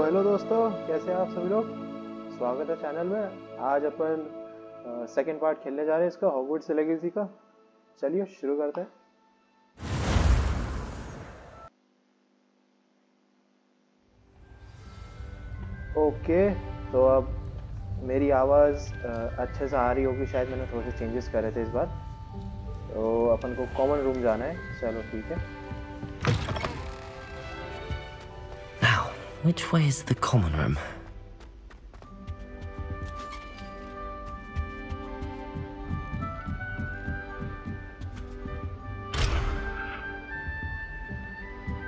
Hello दोस्तों, कैसे हैं आप सभी लोग। स्वागत है चैनल में। आज अपन सेकंड पार्ट खेलने जा रहे हैं इसका, हॉगवर्ट्स लेगेसी का। चलिए शुरू करते हैं। ओके, तो अब मेरी आवाज़ अच्छे से आ रही होगी शायद। मैंने थोड़े से चेंजेस करे थे इस बार। तो अपन को कॉमन रूम जाना है। चलो ठीक है। Now, which way is the common room?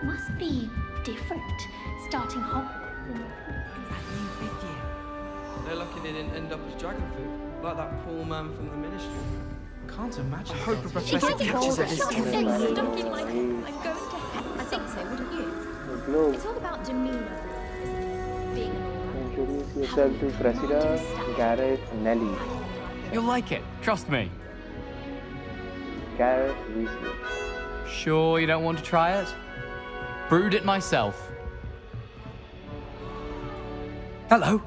Must be different starting Hogwarts in Fifth year. They're lucky they didn't end up as dragon food, like that poor man from the ministry. Can't imagine. I hope a She professor gets catches older. it this She's time. stuck in my head. I'm going to hell. I think so, wouldn't you? Glow. It's all about demeanor, isn't it? Being an aura. Introduce yourself to Cressida, Gareth, Nelly. You'll like it, trust me. Gareth Weasley. Sure you don't want to try it? Brewed it myself. Hello,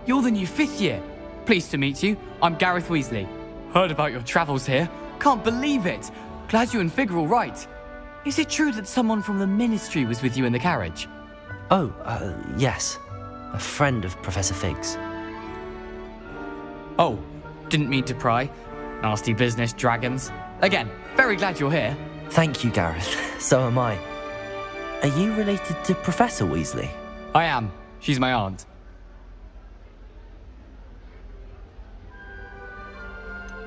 you're the new fifth year. Pleased to meet you. I'm Gareth Weasley. Heard about your travels here. Can't believe it. Glad you and Fig are all right. Is it true that someone from the ministry was with you in the carriage? Oh, yes. A friend of Professor Fig's. Oh, didn't mean to pry. Nasty business, dragons. Again, very glad you're here. Thank you, Gareth. So am I. Are you related to Professor Weasley? I am. She's my aunt.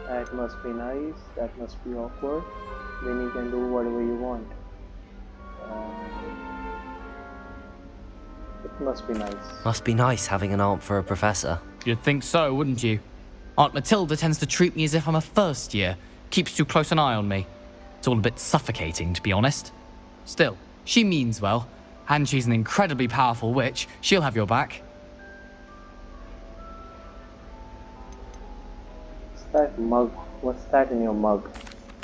That must be nice. That must be awkward. Then you can do whatever you want. It must be nice. Must be nice having an aunt for a professor. You'd think so, wouldn't you? Aunt Matilda tends to treat me as if I'm a first year. Keeps too close an eye on me. It's all a bit suffocating, to be honest. Still, she means well. And she's an incredibly powerful witch. She'll have your back. What's that mug? What's that in your mug?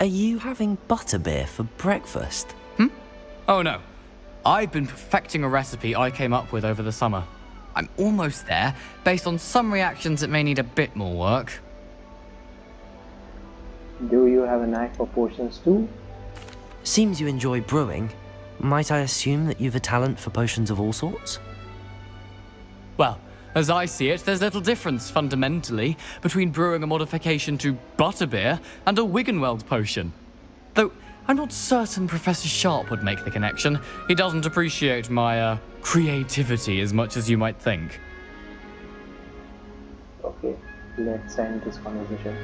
Are you having butterbeer for breakfast? Oh no. I've been perfecting a recipe I came up with over the summer. I'm almost there, based on some reactions that may need a bit more work. Do you have a knack for potions too? Seems you enjoy brewing. Might I assume that you've a talent for potions of all sorts? Well, as I see it, there's little difference, fundamentally, between brewing a modification to butterbeer and a Wiggenweld potion. Though, I'm not certain Professor Sharp would make the connection. He doesn't appreciate my, creativity as much as you might think. Okay, let's end this conversation.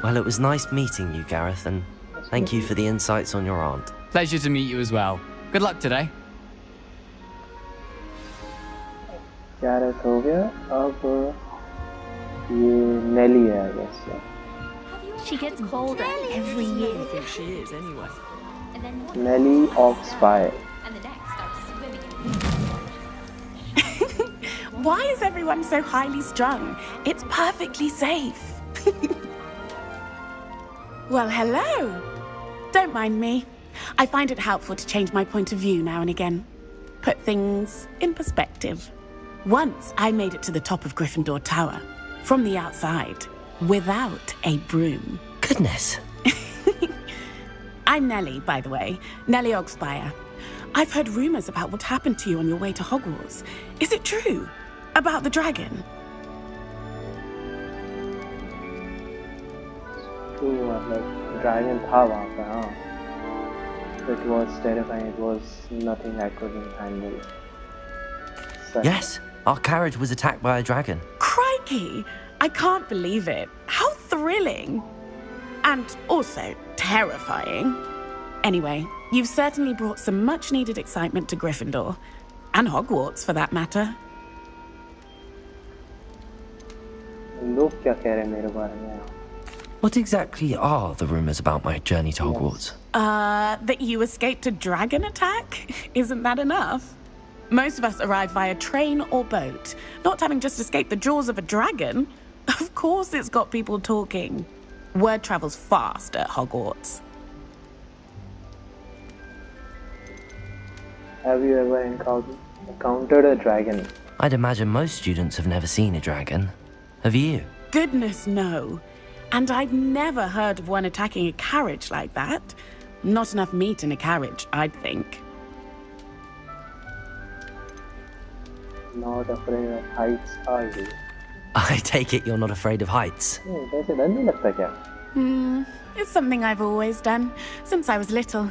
Well, it was nice meeting you, Gareth, and thank you for the insights on your aunt. Pleasure to meet you as well. Good luck today. Gareth हो गया। अब ये Nelly है, I guess. She gets bolder every year. I think she is, anyway. And then one Nelly Oxfire. and the next starts swimming. Why is everyone so highly strung? It's perfectly safe. Well, hello. Don't mind me. I find it helpful to change my point of view now and again. Put things in perspective. Once I made it to the top of Gryffindor Tower, from the outside, without a broom. Goodness. I'm Nellie, by the way. Nellie Ogspire. I've heard rumors about what happened to you on your way to Hogwarts. Is it true? About the dragon? True, मतलब dragon था वहाँ पे, हाँ. It was terrifying. It was nothing I couldn't handle. Yes, our carriage was attacked by a dragon. Crikey! I can't believe it. How thrilling! And also terrifying. Anyway, you've certainly brought some much-needed excitement to Gryffindor. And Hogwarts, for that matter. लोग क्या कह रहे हैं मेरे बारे में? What exactly are the rumors about my journey to Hogwarts? That you escaped a dragon attack? Isn't that enough? Most of us arrive via train or boat. Not having just escaped the jaws of a dragon. Of course it's got people talking. Word travels fast at Hogwarts. Have you ever encountered a dragon? I'd imagine most students have never seen a dragon. Have you? Goodness, no. And I've never heard of one attacking a carriage like that. Not enough meat in a carriage, I'd think. Not afraid of heights, are you? I take it you're not afraid of heights. वैसे डर नहीं लगता क्या? It's something I've always done, since I was little.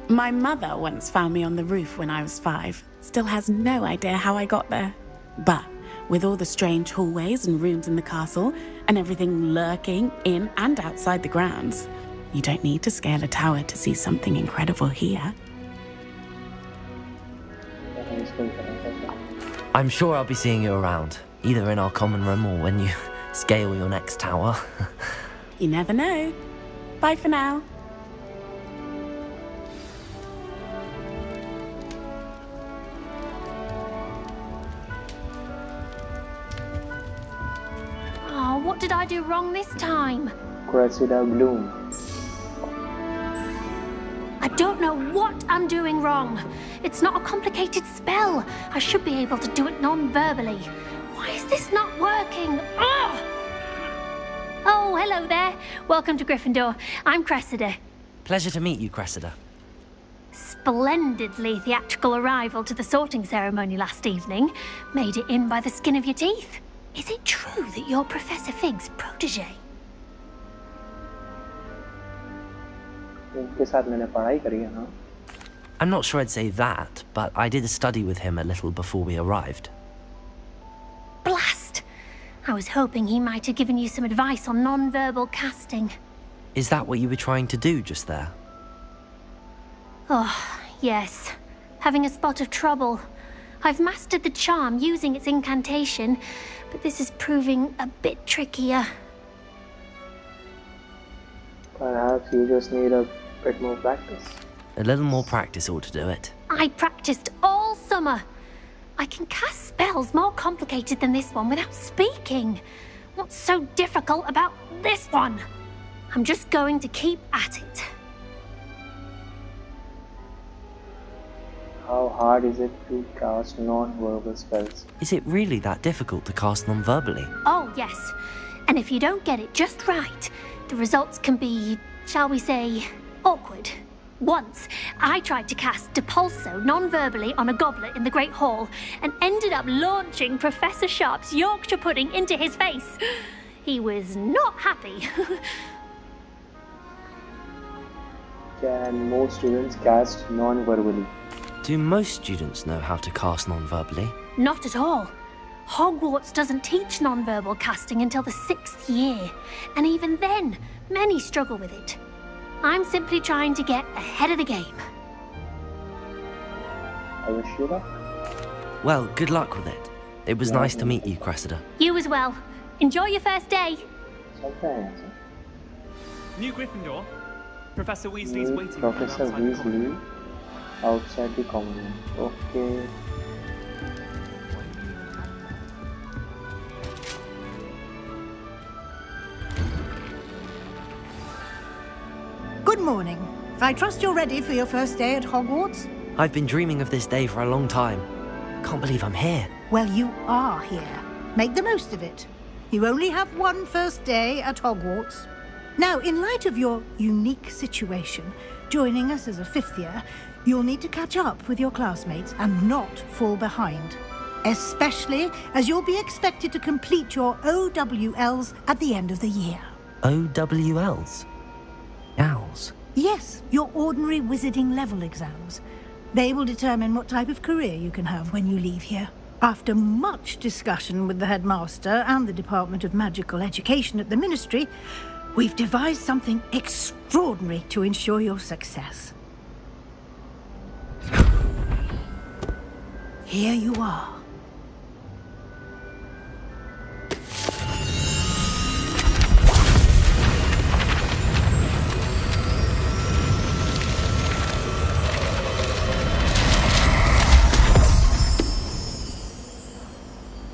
My mother once found me on the roof when I was 5. Still has no idea how I got there. But with all the strange hallways and rooms in the castle, and everything lurking in and outside the grounds, you don't need to scale a tower to see something incredible here. I'm sure I'll be seeing you around, either in our common room or when you scale your next tower. You never know. Bye for now. Oh, what did I do wrong this time? Cressida Bloom. I don't know what I'm doing wrong. It's not a complicated spell. I should be able to do it non-verbally. Why is this not working? Ugh! Oh, hello there. Welcome to Gryffindor. I'm Cressida. Pleasure to meet you, Cressida. Splendidly theatrical arrival to the sorting ceremony last evening. Made it in by the skin of your teeth. Is it true that you're Professor Fig's protege? इनके साथ मैंने पढ़ाई करी है ना. I'm not sure I'd say that, but I did study with him a little before we arrived. Blast! I was hoping he might have given you some advice on non-verbal casting. Is that what you were trying to do just there? Oh, yes. Having a spot of trouble. I've mastered the charm using its incantation, but this is proving a bit trickier. Perhaps you just need a bit more practice. A little more practice ought to do it. I practiced all summer. I can cast spells more complicated than this one without speaking. What's so difficult about this one? I'm just going to keep at it. How hard is it to cast non-verbal spells? Is it really that difficult to cast non-verbally? Oh, yes. And if you don't get it just right, the results can be, shall we say, awkward. Once, I tried to cast Depulso non-verbally on a goblet in the Great Hall and ended up launching Professor Sharp's Yorkshire pudding into his face. He was not happy. Can most students cast non-verbally? Do most students know how to cast non-verbally? Not at all. Hogwarts doesn't teach non-verbal casting until the 6th year, and even then, many struggle with it. I'm simply trying to get ahead of the game. I wish you luck. Well, good luck with it. It was nice to meet you, Cressida. You as well. Enjoy your first day. चलते हैं यहाँ से. New Gryffindor. Professor Weasley's Meet waiting Professor outside the common Weasley room. outside the common room. Okay. Good morning. I trust you're ready for your first day at Hogwarts? I've been dreaming of this day for a long time. Can't believe I'm here. Well, you are here. Make the most of it. You only have one first day at Hogwarts. Now, in light of your unique situation, joining us as a 5th year, you'll need to catch up with your classmates and not fall behind. Especially as you'll be expected to complete your OWLs at the end of the year. OWLs? Owls? Yes, your ordinary wizarding level exams. They will determine what type of career you can have when you leave here. After much discussion with the headmaster and the Department of Magical Education at the Ministry, we've devised something extraordinary to ensure your success. Here you are.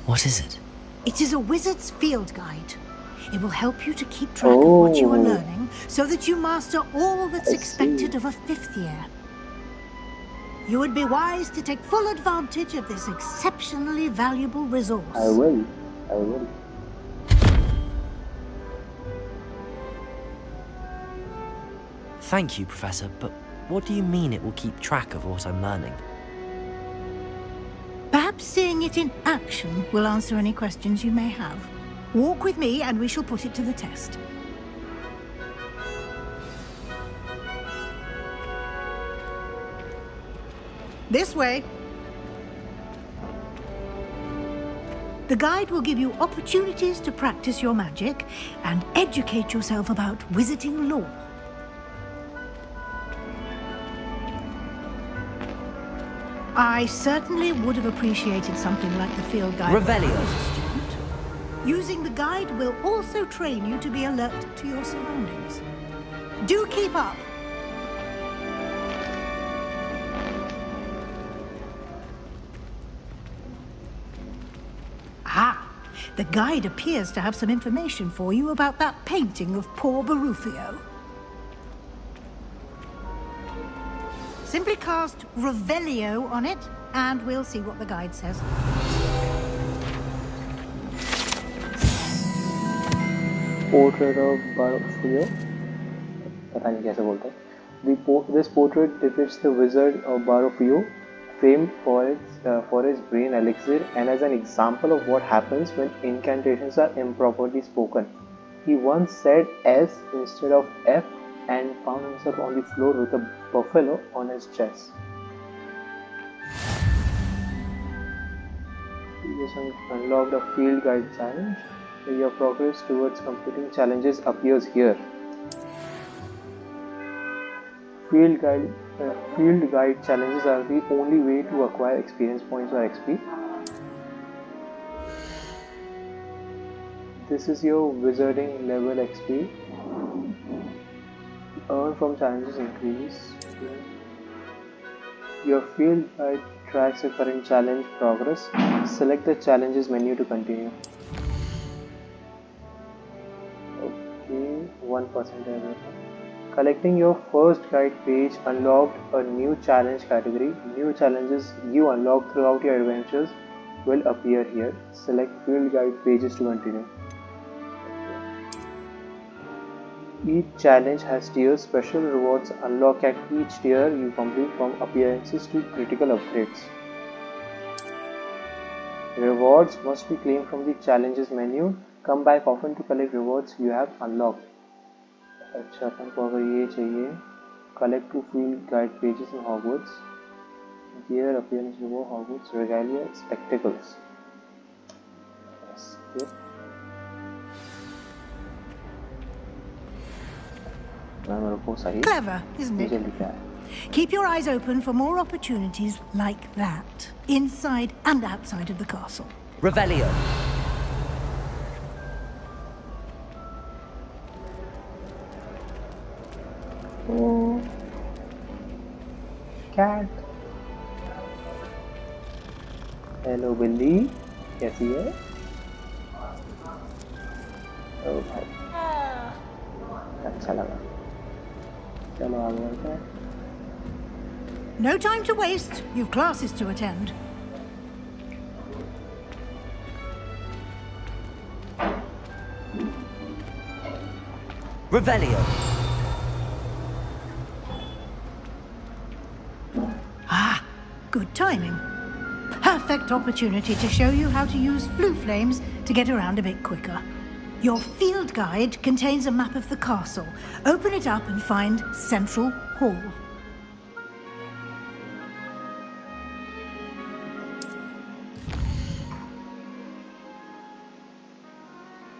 What is it? It is a wizard's field guide. It will help you to keep track of what you are learning so that you master all that's I expected see. of a 5th year. You would be wise to take full advantage of this exceptionally valuable resource. I will. I will. Thank you, Professor, but what do you mean it will keep track of what I'm learning? Perhaps seeing it in action will answer any questions you may have. Walk with me and we shall put it to the test. This way. The guide will give you opportunities to practice your magic and educate yourself about wizarding lore. I certainly would have appreciated something like the field guide. Revelio. as a student. Using the guide will also train you to be alert to your surroundings. Do keep up. Ah, the guide appears to have some information for you about that painting of poor Barufio. Simply cast Revelio on it, and we'll see what the guide says. Portrait of Barofio. पता नहीं कैसे बोलते हैं. This portrait depicts the wizard of Barofio, famed for his brain elixir, and as an example of what happens when incantations are improperly spoken. He once said S instead of F and found himself on the floor with a buffalo on his chest. He just unlocked a field guide challenge. Your progress towards completing challenges appears here. Field guide challenges are the only way to acquire experience points or XP. This is your wizarding level XP. Earn from challenges increase. Your field guide tracks your current challenge progress. Select the challenges menu to continue. Okay, 1%. Collecting your first guide page unlocked a new challenge category. New challenges you unlock throughout your adventures will appear here. Select field guide pages to continue. Each challenge has tiers. Special rewards unlock at each tier you complete, from appearances to critical upgrades. Rewards must be claimed from the challenges menu. Come back often to collect rewards you have unlocked. अच्छा, अपन को अगर ये चाहिए, collect 2 field guide pages in Hogwarts. Gear, appearance reward, Hogwarts, regalia, spectacles. Yes, okay. Clever, isn't it? Keep your eyes open for more opportunities like that, inside and outside of the castle. Revelio. Oh, cat. Hello Billy, कैसी है? Oh भाई, अच्छा लगा. चलो आगे बढ़ते हैं. No time to waste. You've classes to attend. Revelio. Ah, good timing. Perfect opportunity to show you how to use flue flames to get around a bit quicker. Your field guide contains a map of the castle. Open it up and find Central Hall.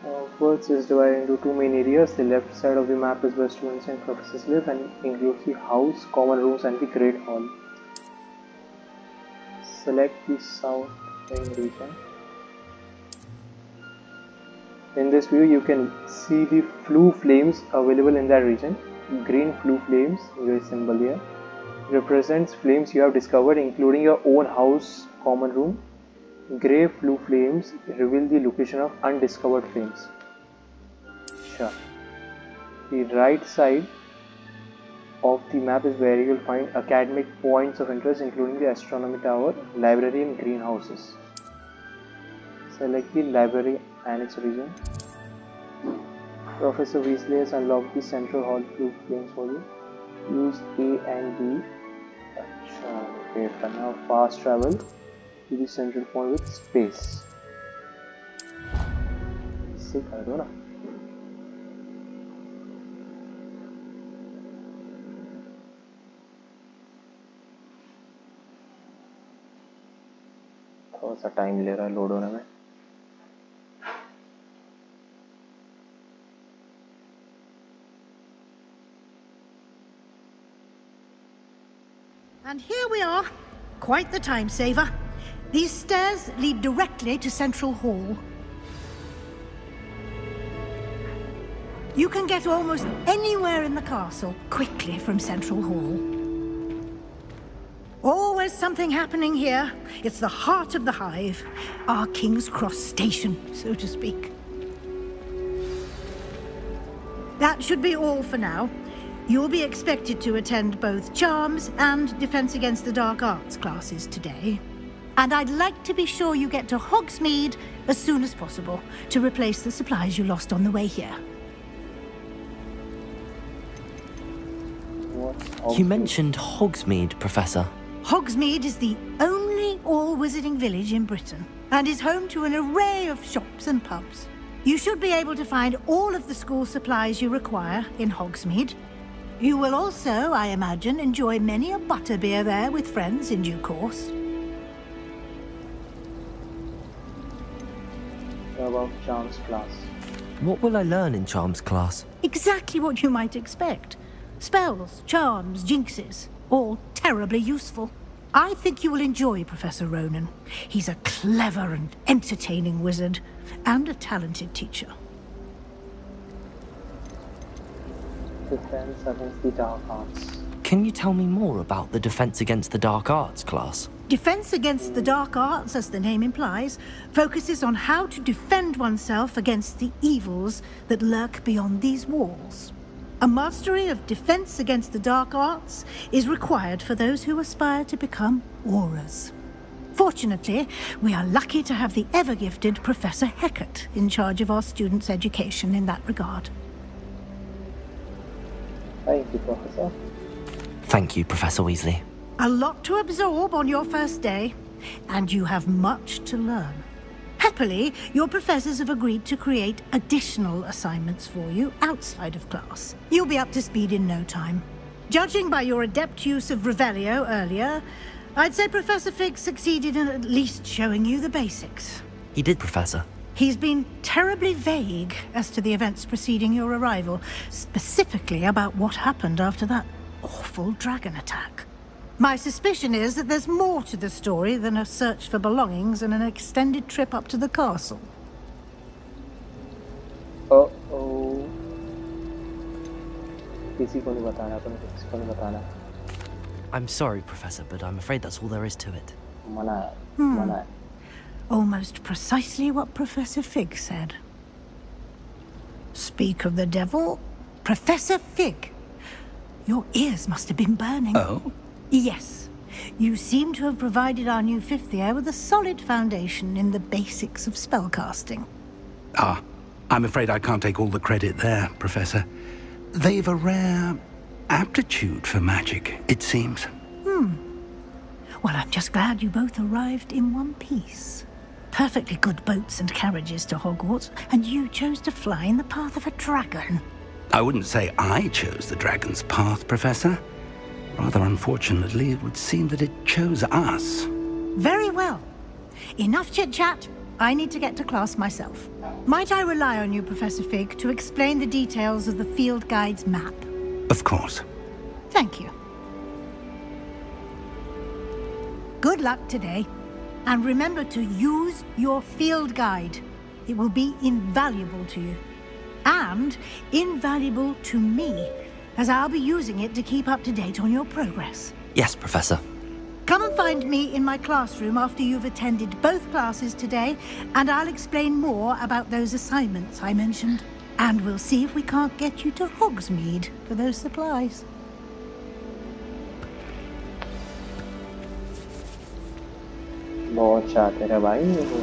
Hogwarts is divided into 2 main areas. The left side of the map is where students and professors live and includes the house, common rooms and the Great Hall. Select the south wing region. In this view, you can see the flue flames available in that region. Green flue flames, your symbol here, represents flames you have discovered, including your own house, common room. Grey flue flames reveal the location of undiscovered flames. Sure. The right side of the map is where you will find academic points of interest, including the astronomy tower, library, and greenhouses. Select the library annex region. Professor Weasley has unlocked the central hall blue flames for you. Use A and B. Wait करना fast travel to the central point with space. इससे कर दो ना. थोड़ा सा time ले रहा है लोड होने में. And here we are. Quite the time saver. These stairs lead directly to Central Hall. You can get almost anywhere in the castle quickly from Central Hall. Always something happening here. It's the heart of the hive. Our King's Cross station, so to speak. That should be all for now. You'll be expected to attend both Charms and Defense Against the Dark Arts classes today. And I'd like to be sure you get to Hogsmeade as soon as possible to replace the supplies you lost on the way here. You mentioned Hogsmeade, Professor. Hogsmeade is the only all-wizarding village in Britain and is home to an array of shops and pubs. You should be able to find all of the school supplies you require in Hogsmeade. You will also, I imagine, enjoy many a butterbeer there with friends in due course. About Charms class. What will I learn in Charms class? Exactly what you might expect. Spells, charms, jinxes, all terribly useful. I think you will enjoy Professor Ronan. He's a clever and entertaining wizard, and a talented teacher. Defense Against the Dark Arts. Can you tell me more about the Defense Against the Dark Arts class? Defense Against the Dark Arts, as the name implies, focuses on how to defend oneself against the evils that lurk beyond these walls. A mastery of Defense Against the Dark Arts is required for those who aspire to become Aurors. Fortunately, we are lucky to have the ever-gifted Professor Hecat in charge of our students' education in that regard. Thank you, Professor. Thank you, Professor Weasley. A lot to absorb on your first day, and you have much to learn. Happily, your professors have agreed to create additional assignments for you outside of class. You'll be up to speed in no time. Judging by your adept use of Revelio earlier, I'd say Professor Fig succeeded in at least showing you the basics. He did, Professor. He's been terribly vague as to the events preceding your arrival, specifically about what happened after that awful dragon attack. My suspicion is that there's more to the story than a search for belongings and an extended trip up to the castle. Uh-oh. किसी को नहीं बताना, अपन किसी को नहीं बताना. I'm sorry, Professor, but I'm afraid that's all there is to it. मना है, मना है. Almost precisely what Professor Fig said. Speak of the devil, Professor Fig. Your ears must have been burning. Oh? Yes. You seem to have provided our new fifth year with a solid foundation in the basics of spellcasting. Ah, I'm afraid I can't take all the credit there, Professor. They've a rare aptitude for magic, it seems. Well, I'm just glad you both arrived in one piece. Perfectly good boats and carriages to Hogwarts, and you chose to fly in the path of a dragon. I wouldn't say I chose the dragon's path, Professor. Rather unfortunately, it would seem that it chose us. Very well. Enough chit-chat. I need to get to class myself. Might I rely on you, Professor Fig, to explain the details of the field guide's map? Of course. Thank you. Good luck today. And remember to use your field guide. It will be invaluable to you. And invaluable to me, as I'll be using it to keep up to date on your progress. Yes, Professor. Come and find me in my classroom after you've attended both classes today, and I'll explain more about those assignments I mentioned. And we'll see if we can't get you to Hogsmeade for those supplies. बहुत शातिर है भाई वो।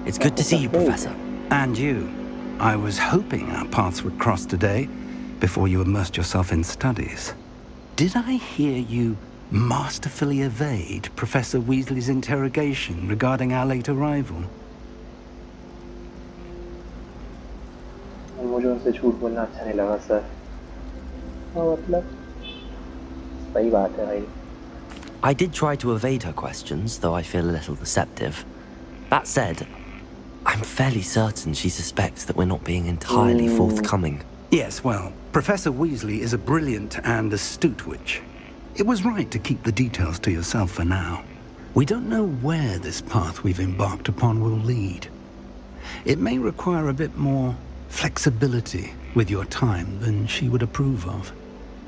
It's good to see you, Professor. And you. I was hoping our paths would cross today, before you immersed yourself in studies. Did I hear you masterfully evade Professor Weasley's interrogation regarding our late arrival? मुझे उनसे झूठ बोलना अच्छा नहीं लगा sir. हाँ मतलब सही बात है भाई। I did try to evade her questions, though I feel a little deceptive. That said, I'm fairly certain she suspects that we're not being entirely forthcoming. Yes, well, Professor Weasley is a brilliant and astute witch. It was right to keep the details to yourself for now. We don't know where this path we've embarked upon will lead. It may require a bit more flexibility with your time than she would approve of.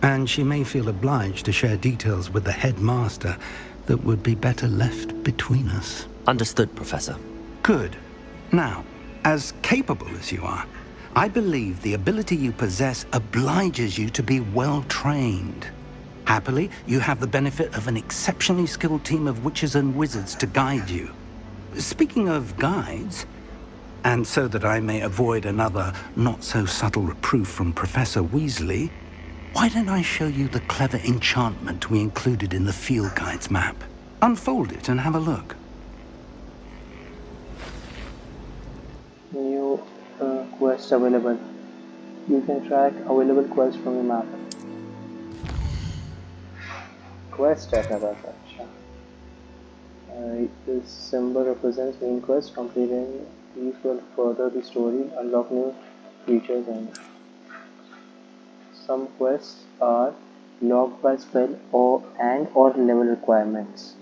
And she may feel obliged to share details with the headmaster that would be better left between us. Understood, Professor. Good. Now, as capable as you are, I believe the ability you possess obliges you to be well trained. Happily, you have the benefit of an exceptionally skilled team of witches and wizards to guide you. Speaking of guides, and so that I may avoid another not-so-subtle reproof from Professor Weasley, why don't I show you the clever enchantment we included in the field guide's map? Unfold it and have a look. New quest available. You can track available quests from the map. Quest है क्या बात है? अच्छा. This symbol represents main quest. Completing these will further the story, unlock new features, and some quests are locked by spell or level requirements.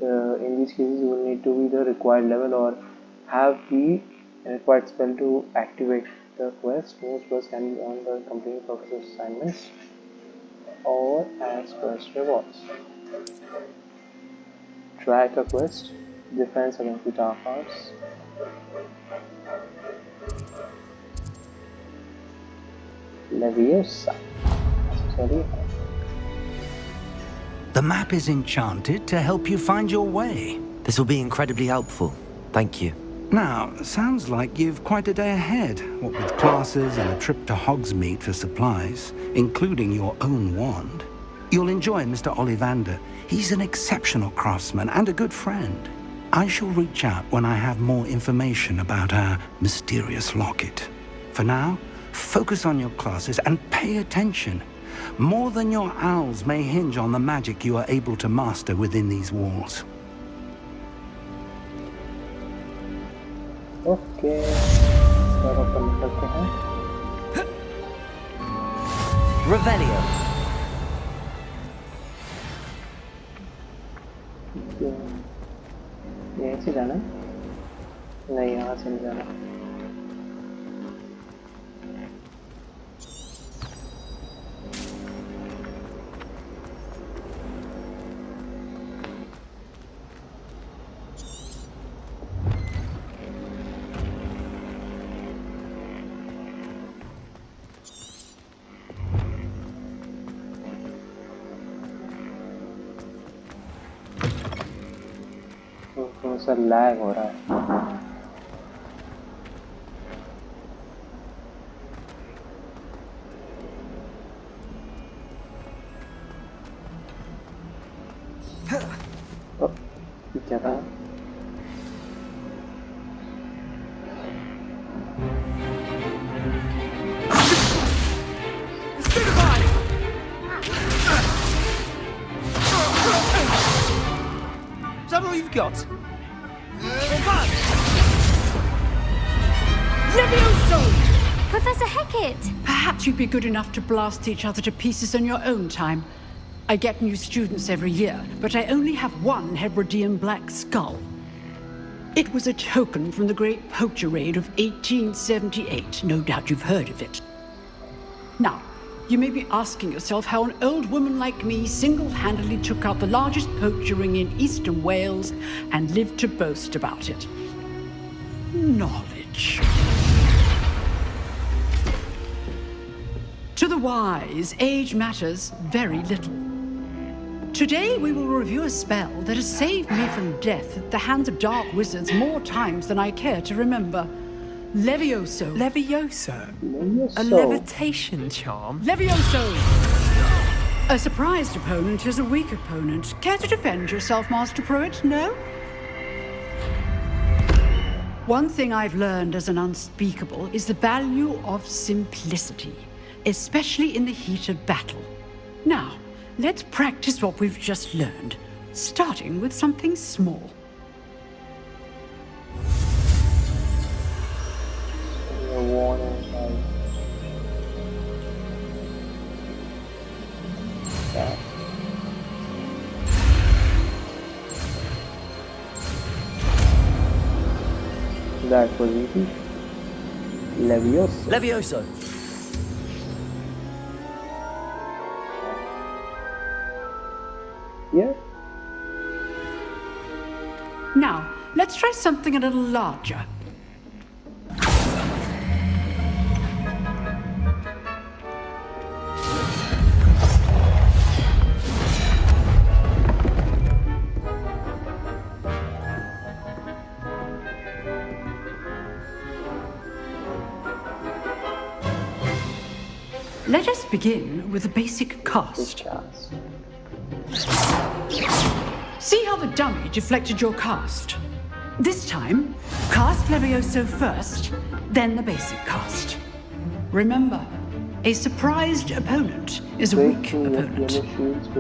In these cases, you will need to be the required level or have the required spell to activate the quest. Most quests can be earned by completing professor's assignments or as quest rewards. Track a quest. Defense against the dark arts. Leviosa. Sorry. The map is enchanted to help you find your way. This will be incredibly helpful. Thank you. Now, sounds like you've quite a day ahead, what with classes and a trip to Hogsmeade for supplies, including your own wand. You'll enjoy Mr. Ollivander. He's an exceptional craftsman and a good friend. I shall reach out when I have more information about our mysterious locket. For now, focus on your classes and pay attention. More than your owls may hinge on the magic you are able to master within these walls. Okay. So open करते हैं. Revelio. यहीं से जाना है? नहीं, यहाँ से नहीं जाना. थोड़ा सा लैग हो रहा है. क्या था? Is that all you've got? Professor Hecat! Perhaps you'd be good enough to blast each other to pieces in your own time. I get new students every year, but I only have one Hebridean black skull. It was a token from the Great Poacher Raid of 1878. No doubt you've heard of it. Now, you may be asking yourself how an old woman like me single-handedly took out the largest poacher ring in eastern Wales and lived to boast about it. Knowledge. To the wise, age matters very little. Today we will review a spell that has saved me from death at the hands of dark wizards more times than I care to remember. Levioso. Levioso? A So, levitation charm? Levioso! A surprised opponent is a weak opponent. Care to defend yourself, Master Pruitt? No? One thing I've learned as an unspeakable is the value of simplicity, especially in the heat of battle. Now, let's practice what we've just learned, starting with something small. a warning. Yeah. That was easy. Levioso. Levioso. Yeah. Now, let's try something a little larger. Let us begin with a basic cast. Chance. See how the dummy deflected your cast? This time, cast Levioso first, then the basic cast. Remember, a surprised opponent is a weak opponent,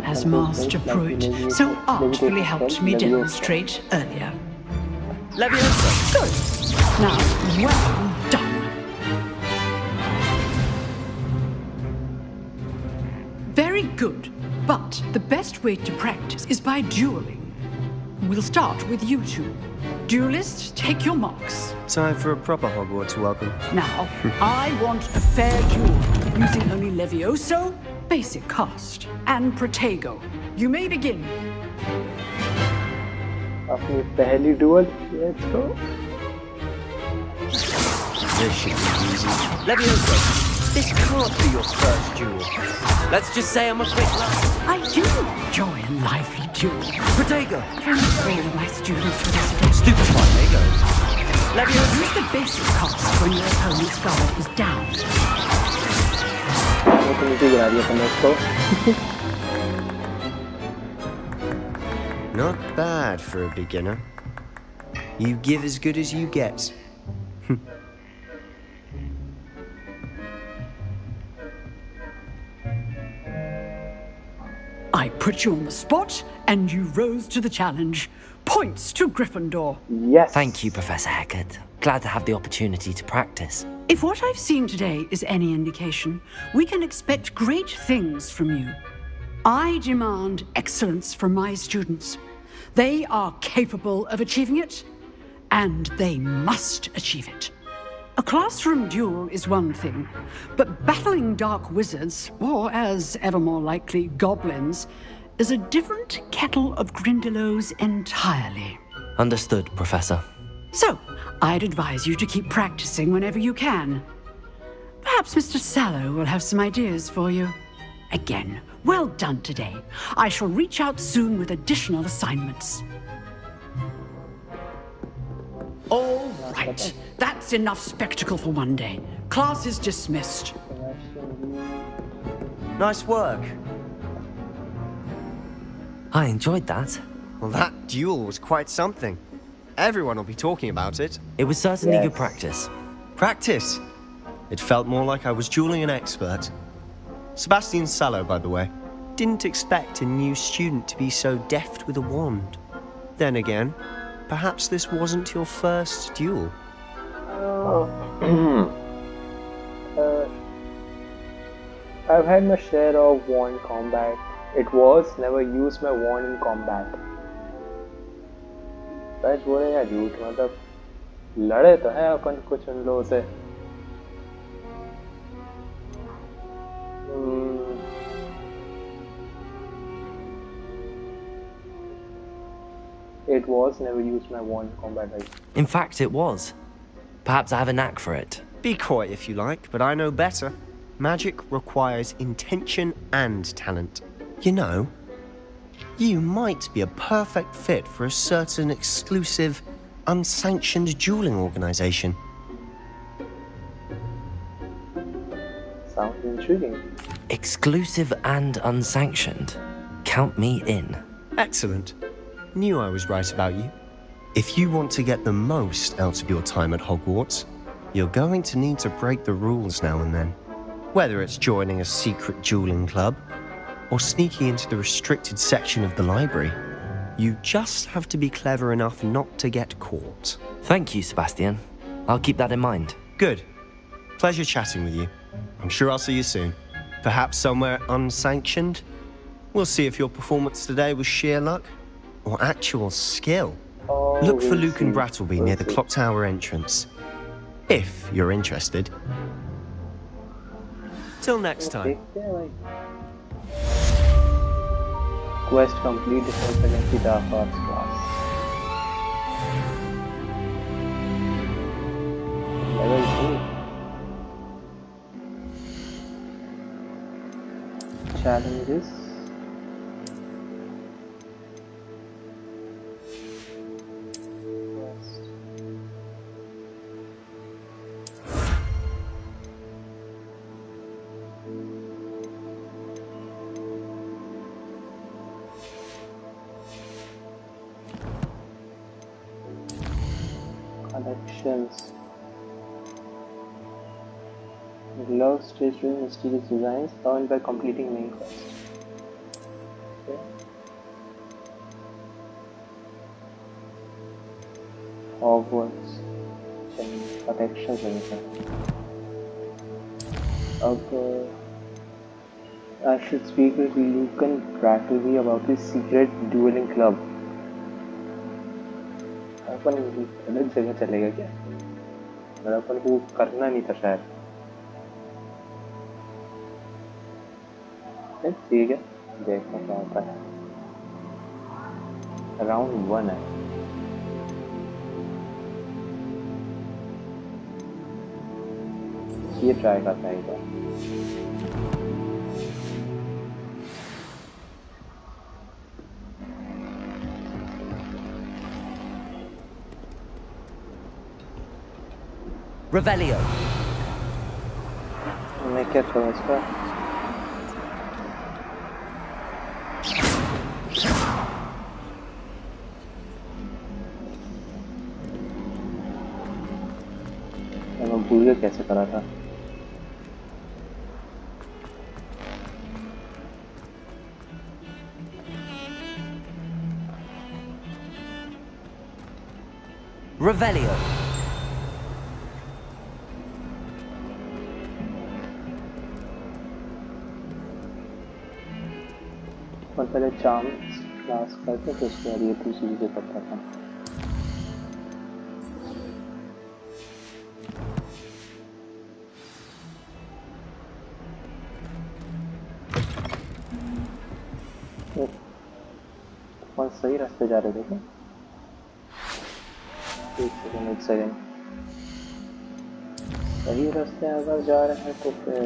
as Master Pruitt so artfully helped me demonstrate earlier. Levioso. Good. Now, well done. Very good, but the best way to practice is by dueling. We'll start with you two. Duelists, take your marks. Time for a proper Hogwarts welcome. Now, I want a fair duel, using only Levioso, basic cast, and Protego. You may begin. अपनी पहली duel. Let's go. This should be easy. Levioso, this can't be your first duel. Let's just say I'm a quick lad. I do enjoy a lively duel. Protego. All of my students for this event. Stupid Protego. Levioso, use the basic cast when your opponent's guard is down. Not bad for a beginner. You give as good as you get. I put you on the spot, and you rose to the challenge. Points to Gryffindor. Yes. Thank you, Professor Hecat. Glad to have the opportunity to practice. If what I've seen today is any indication, we can expect great things from you. I demand excellence from my students. They are capable of achieving it, and they must achieve it. A classroom duel is one thing, but battling dark wizards, or as ever more likely, goblins, is a different kettle of Grindylows entirely. Understood, Professor. So, I'd advise you to keep practicing whenever you can. Perhaps Mr. Sallow will have some ideas for you. Again, well done today. I shall reach out soon with additional assignments. All right, that's enough spectacle for one day. Class is dismissed. Nice work. I enjoyed that. Well, that duel was quite something. Everyone will be talking about it. It was certainly Yes. good practice. Practice? It felt more like I was dueling an expert. Sebastian Sallow, by the way. Didn't expect a new student to be so deft with a wand. Then again, perhaps this wasn't your first duel. I've had my share of wand combat. It was never used my wand in combat. सच बोले या झूठ मतलब लड़े तो हैं अपन कुछ उन लोगों से. It was never used my wand in combat. In fact, it was. Perhaps I have a knack for it. Be coy if you like, but I know better. Magic requires intention and talent. You know, You might be a perfect fit for a certain exclusive, unsanctioned dueling organization. Sounds intriguing. Exclusive and unsanctioned. Count me in. Excellent. Knew I was right about you. If you want to get the most out of your time at Hogwarts, you're going to need to break the rules now and then. Whether it's joining a secret dueling club or sneaking into the restricted section of the library, you just have to be clever enough not to get caught. Thank you, Sebastian. I'll keep that in mind. Good. Pleasure chatting with you. I'm sure I'll see you soon. Perhaps somewhere unsanctioned? We'll see if your performance today was sheer luck or actual skill. Oh, Look for we'll Luke and see. Brattleby We'll near the see. clock tower entrance. If you're interested. Till next time. देखते हैं भाई. Quest complete, defense against the Dark Arts class. Level 2. Challenges. Quest. Collections. Gloves stitched with mysterious designs earned by completing main quest. Okay. Hogwarts. Collections I should speak with Luke and Brattleby about his secret dueling club. अपन अलग जगह चलेगा क्या? पर अपन को करना नहीं था शायद. ठीक है, देखते हैं क्या होता है. राउंड 1 है. ये ट्राई करता है क्या? Revelio. मैं क्या करूँ इसका? मैं भूल गया कैसे करा था. Revelio. और पहले चार्म्स क्लास करके तो उसके बाद ये दूसरी चीजें करता था. कौन सही रास्ते जा रहे थे क्या? एक सेकंड. सही रास्ते अगर जा रहे हैं तो फिर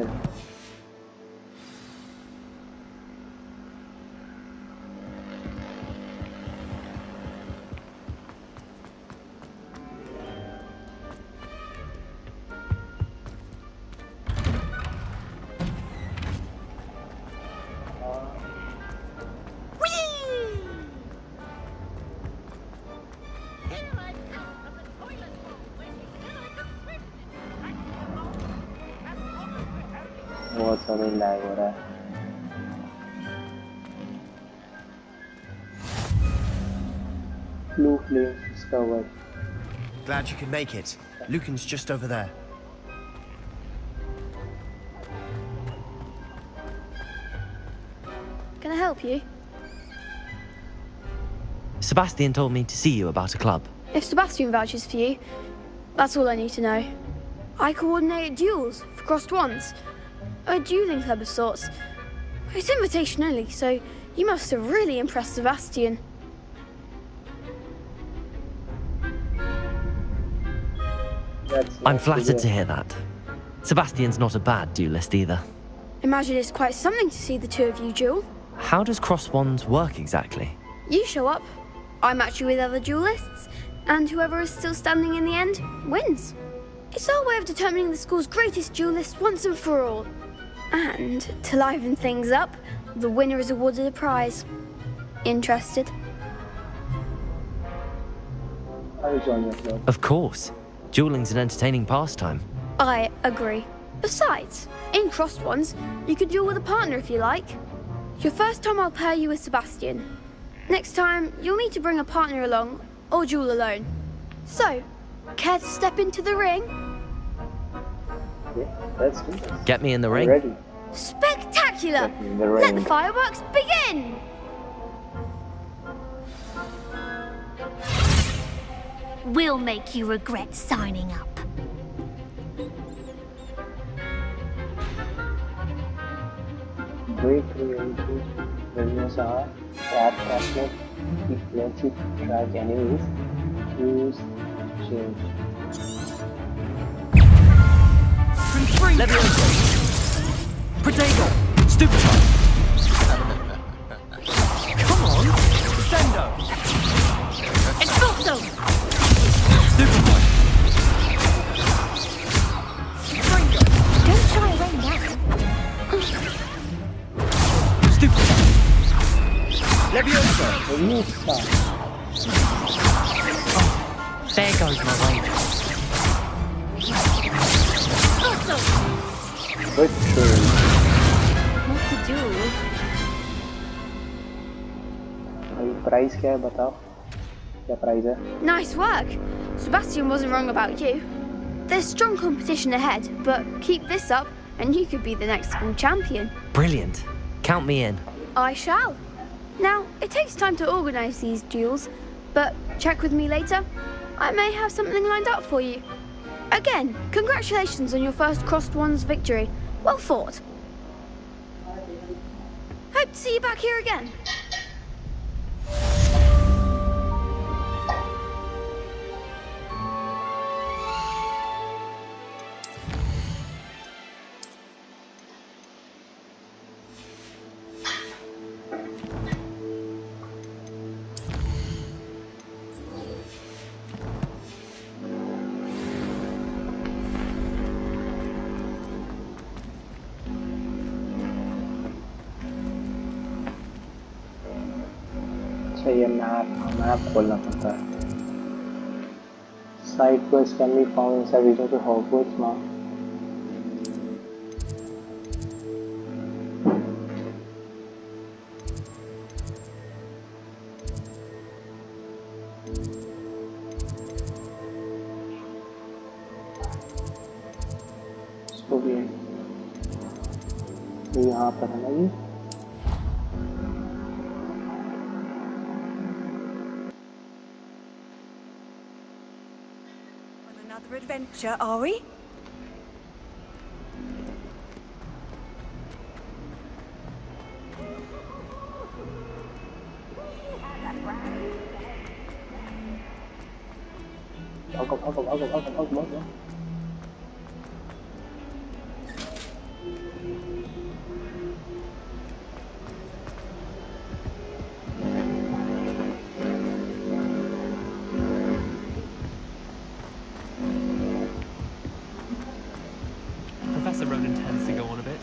बहुत सारे लैग हो रहा है. Blue flame discovered. Glad you could make it. Lucan's just over there. Can I help you? Sebastian told me to see you about a club. If Sebastian vouches for you, that's all I need to know. I coordinate duels for crossed wands. A dueling club of sorts. It's invitation only, so you must have really impressed Sebastian. I'm flattered to hear that. Sebastian's not a bad duelist either. Imagine it's quite something to see the two of you duel. how does cross wands work exactly? You show up, I match you with other duelists, and whoever is still standing in the end wins. It's our way of determining the school's greatest duelist once and for all. And to liven things up, the winner is awarded a prize. Interested? I'll join your club. Of course. Dueling's an entertaining pastime. I agree. Besides, in crossed ones, you could duel with a partner if you like. Your first time I'll pair you with Sebastian. Next time, you'll need to bring a partner along, or duel alone. So, care to step into the ring? Yeah, let's do this. Get me in the I'm ring. ready. Spectacular! Get me in the Let ring. the fireworks begin! We'll make you regret signing up. Break reality. Business are trap capture. If lets you track enemies, use change. Levioso. Protego. Stupefy. Come on. Descendo. Expulso! Stupefy. Don't shy away now. Stupefy. Levioso. There goes my range. Victory. What to do? भाई price क्या है बताओ क्या price है Nice work! Sebastian wasn't wrong about you. There's strong competition ahead, but keep this up and you could be the next school champion. Brilliant. Count me in. I shall. Now, it takes time to organise these duels, but check with me later. I may have something lined up for you. Again, congratulations on your first Crossed Wands victory. Well fought. Hope to see you back here again. अच्छा ये map खोलना पड़ता है Side quests can be found inside region to Hogwarts now. So weird. ये यहाँ पर है ना ये Another adventure, are we? भागो भागो भागो भागो भागो भागो Professor Ronan tends to go on a bit.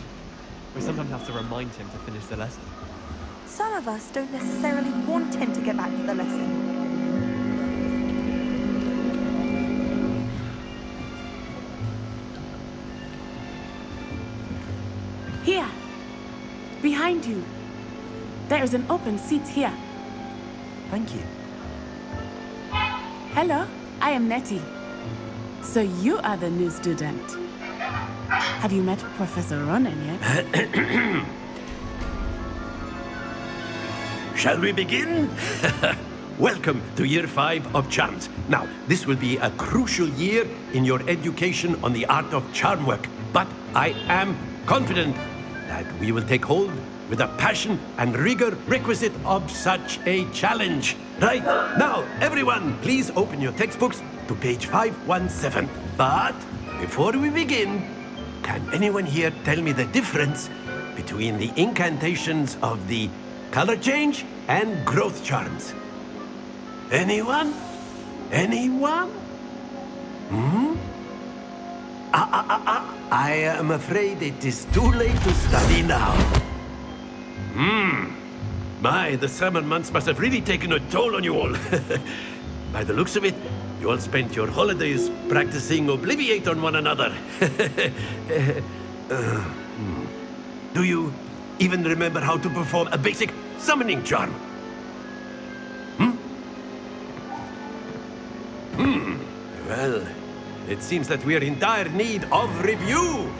We sometimes have to remind him to finish the lesson. Some of us don't necessarily want him to get back to the lesson. Here, behind you. There is an open seat here. Thank you. Hello, I am Nettie. So you are the new student. Have you met Professor Ronan yet? Shall we begin? Welcome to Year 5 of Charms. Now, this will be a crucial year in your education on the art of charm work, but I am confident that we will take hold with the passion and rigor requisite of such a challenge. Right, now, everyone, please open your textbooks to page 517. But before we begin, can anyone here tell me the difference between the incantations of the color change, and growth charms. Anyone? Anyone? Hmm? I am afraid it is too late to study now. The summer months must have really taken a toll on you all. By the looks of it, you all spent your holidays practicing Obliviate on one another. Do you even remember how to perform a basic summoning charm? Well, it seems that we are in dire need of review.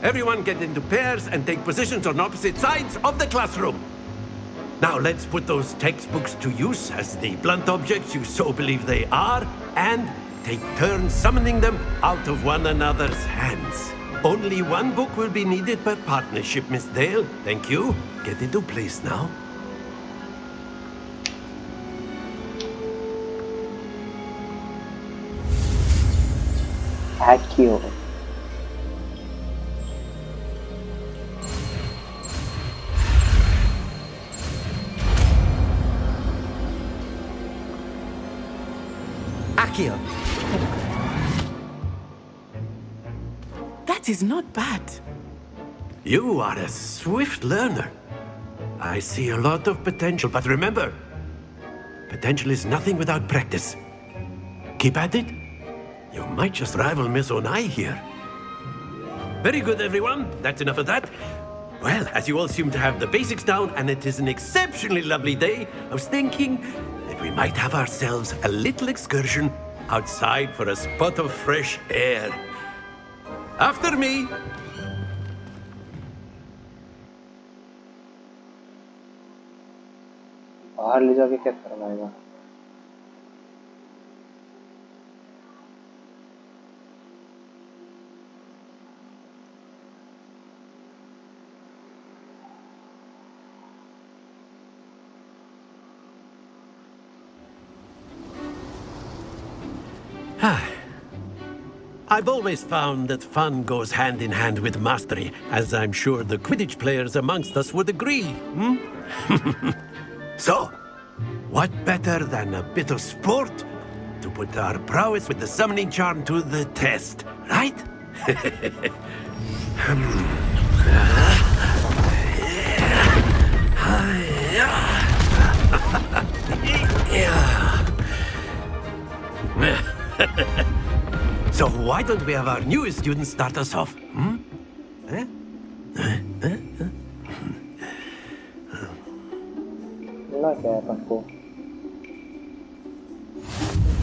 Everyone get into pairs and take positions on opposite sides of the classroom. Now let's put those textbooks to use as the blunt objects you so believe they are, and take turns summoning them out of one another's hands. Only one book will be needed per partnership, Miss Dale. Thank you. Get into place now. Accio. Accio. That is not bad. You are a swift learner. I see a lot of potential, but remember, potential is nothing without practice. Keep at it. You might just rival Miss Onai here. Very good, everyone. That's enough of that. Well, as you all seem to have the basics down, and it is an exceptionally lovely day, I was thinking that we might have ourselves a little excursion outside for a spot of fresh air. After me. बाहर ले जाके क्या करना है? I've always found that fun goes hand in hand with mastery, as I'm sure the Quidditch players amongst us would agree. So, what better than a bit of sport to put our prowess with the summoning charm to the test, right? So why don't we have our newest students start us off?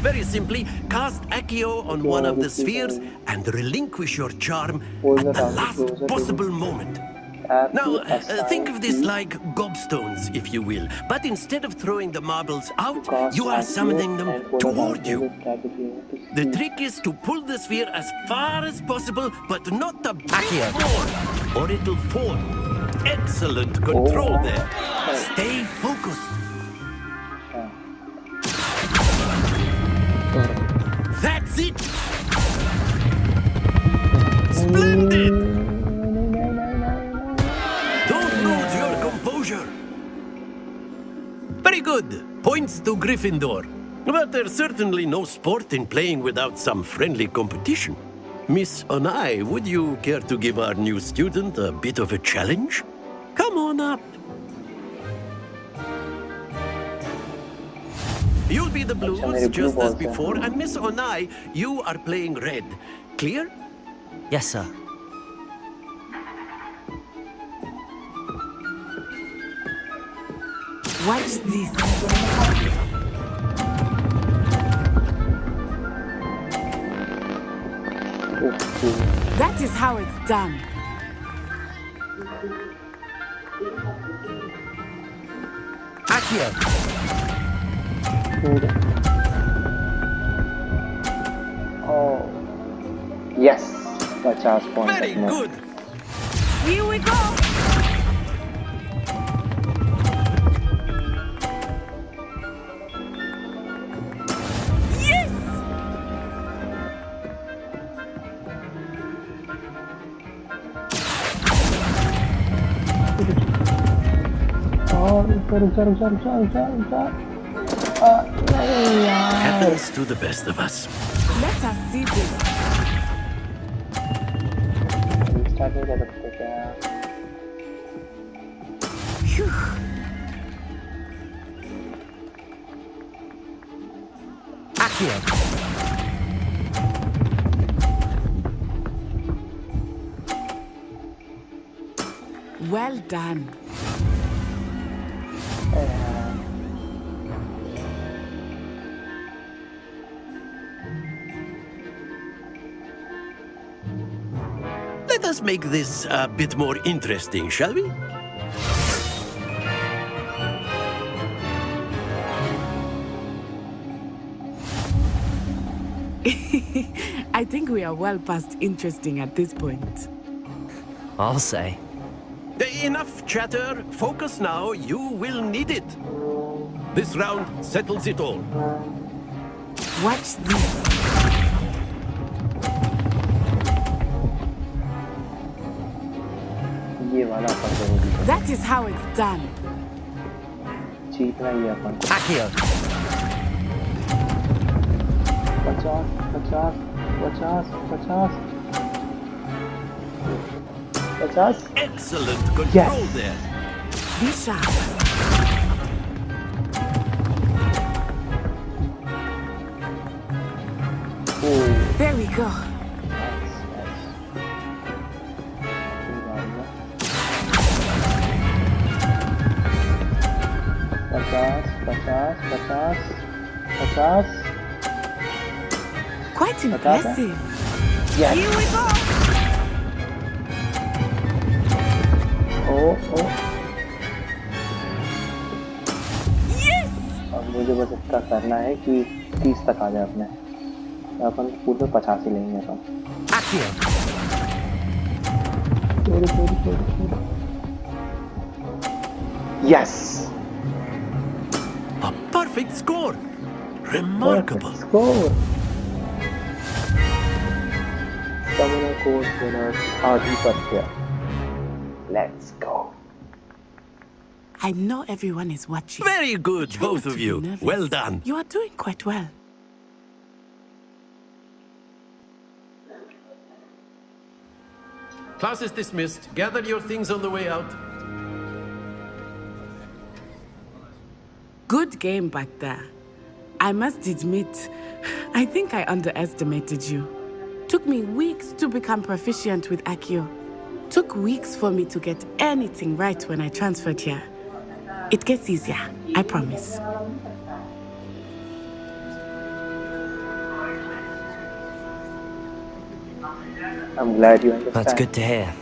Very simply, cast Accio on one of the spheres and relinquish your charm at the last possible moment. Now, think of this like gobstones, if you will. But instead of throwing the marbles out, you are summoning them toward you. The trick is to pull the sphere as far as possible, but not the back or it'll fall. Excellent control there. Stay focused. That's it! Splendid! Don't lose your composure. Very good. Points to Gryffindor. But there's certainly no sport in playing without some friendly competition. Miss Onai, would you care to give our new student a bit of a challenge? Come on up. You'll be the blues, just as before, and Miss Onai, you are playing red. Clear? Yes, sir. Watch this. That is how it's done. Accio. Oh, yes, the chance point. Very good. Here we go. और ऊपर रुक जा रुक जा रुक जा रुक जा रुक जा नहीं यार Happens to the best of us. Let us see this. Restart नहीं कर सकते क्या Phew. Accio. Well done. Let us make this a bit more interesting, shall we? I think we are well past interesting at this point. I'll say. Enough chatter. Focus now. You will need it. This round settles it all. Watch this. ये वाला अपन को होगी That is how it's done. जीतना ही है अपन को Accio. 50 50 50 50 50 Excellent control there. Be sharp. There we go. Quite impressive. Yes. Here we go. Oh. Yes. अब मुझे बस इतना करना है कि 30 तक आ जाए अपने अपन पूरे 85 लेंगे अपन Accio. Yes. A perfect score. Remarkable. Score. Summoner Course winner Adipatya. Let's go. I know everyone is watching. Very good, Try both not of to be you. nervous. Well done. You are doing quite well. Class is dismissed. Gather your things on the way out. Good game back there. I must admit, I think I underestimated you. Took me weeks to become proficient with Accio. Took weeks for me to get anything right when I transferred here. It gets easier, I promise. I'm glad you understand. That's good to hear.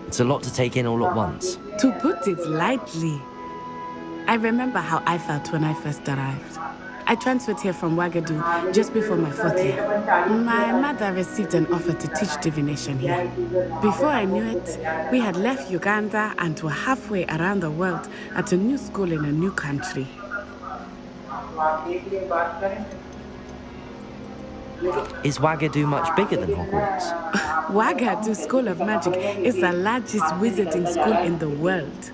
It's a lot to take in all at once. To put it lightly, I remember how I felt when I first arrived. I transferred here from Ouagadougou just before my 4th year. My mother received an offer to teach divination here. Before I knew it, we had left Uganda and were halfway around the world at a new school in a new country. Is Ouagadougou much bigger than Hogwarts? Ouagadougou School of Magic is the largest wizarding school in the world.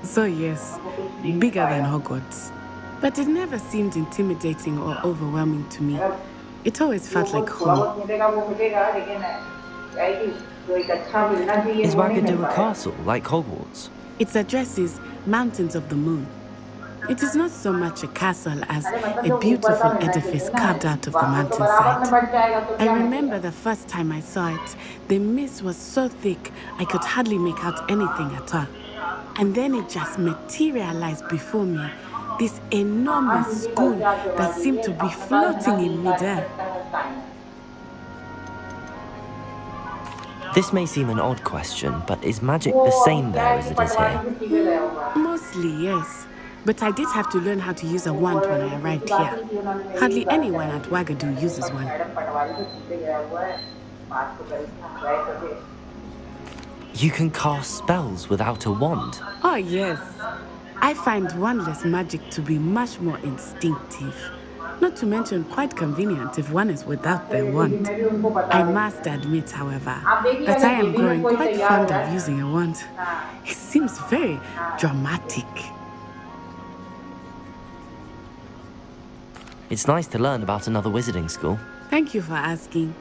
So yes, bigger than Hogwarts. But it never seemed intimidating or overwhelming to me. It always felt like home. Is Ouagadougou a castle, like Hogwarts? Its address is Mountains of the Moon. It is not so much a castle as a beautiful edifice carved out of the mountainside. I remember the first time I saw it, the mist was so thick I could hardly make out anything at all. And then it just materialized before me, this enormous school that seemed to be floating in midair. This may seem an odd question, but is magic the same there as it is here? Mostly, yes. But I did have to learn how to use a wand when I arrived here. Hardly anyone at Ouagadougou uses one. You can cast spells without a wand. Oh, yes. I find wandless magic to be much more instinctive. Not to mention quite convenient if one is without their wand. I must admit, however, that I am growing quite fond of using a wand. It seems very dramatic. It's nice to learn about another wizarding school. Thank you for asking.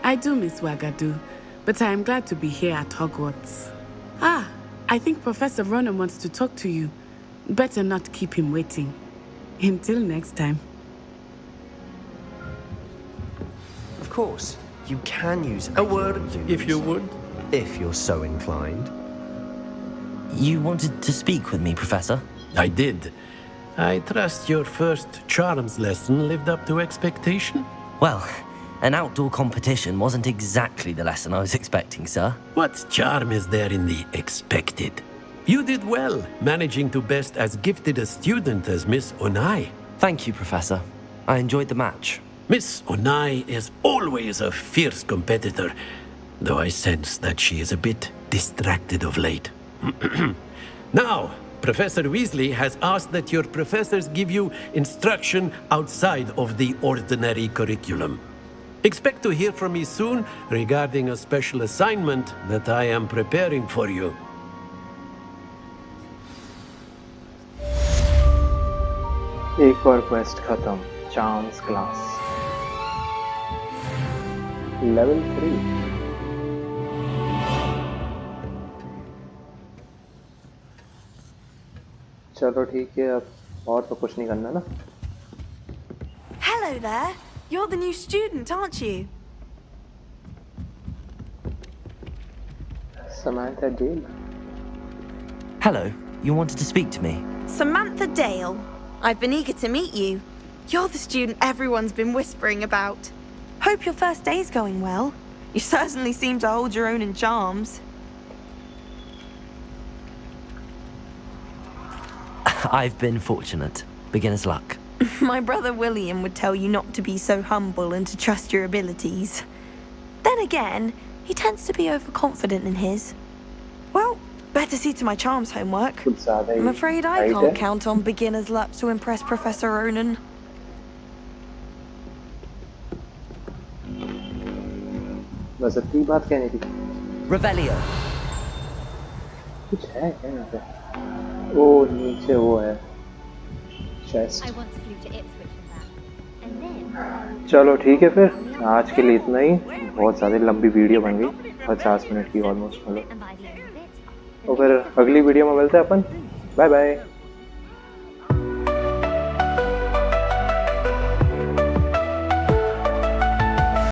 I do miss Wagadu, but I am glad to be here at Hogwarts. Ah, I think Professor Ronan wants to talk to you. Better not keep him waiting. Until next time. Of course, you can use A word, if you would. if you're so inclined. You wanted to speak with me, Professor? I did. I trust your first charms lesson lived up to expectation? Well, an outdoor competition wasn't exactly the lesson I was expecting, sir. What charm is there in the expected? You did well, managing to best as gifted a student as Miss Onai. Thank you, Professor. I enjoyed the match. Miss Onai is always a fierce competitor, though I sense that she is a bit distracted of late. Now, Professor Weasley has asked that your professors give you instruction outside of the ordinary curriculum. Expect to hear from me soon regarding a special assignment that I am preparing for you. एक और quest खत्म. Chance class level 3. चलो ठीक है, अब और तो कुछ नहीं करना ना. Hello there. You're the new student, aren't you? Samantha Dale. Hello, you wanted to speak to me? Samantha Dale. I've been eager to meet you. You're the student everyone's been whispering about. Hope your first day's going well. You certainly seem to hold your own in charms. I've been fortunate. Beginner's luck. My brother William would tell you not to be so humble and to trust your abilities. Then again, he tends to be overconfident in his. Well, better see to my charms homework. I'm afraid I can't count on beginner's luck to impress Professor Ronan. बस इतनी बात कहनी थी. Revelio. कुछ है क्या यहाँ पे? ओ नीचे वो है. चेस्ट. चलो ठीक है फिर, आज के लिए इतना ही. बहुत ज़्यादा लंबी वीडियो बन गई, 50 मिनट की ऑलमोस्ट. मतलब तो फिर अगली वीडियो में मिलते हैं अपन. Bye bye.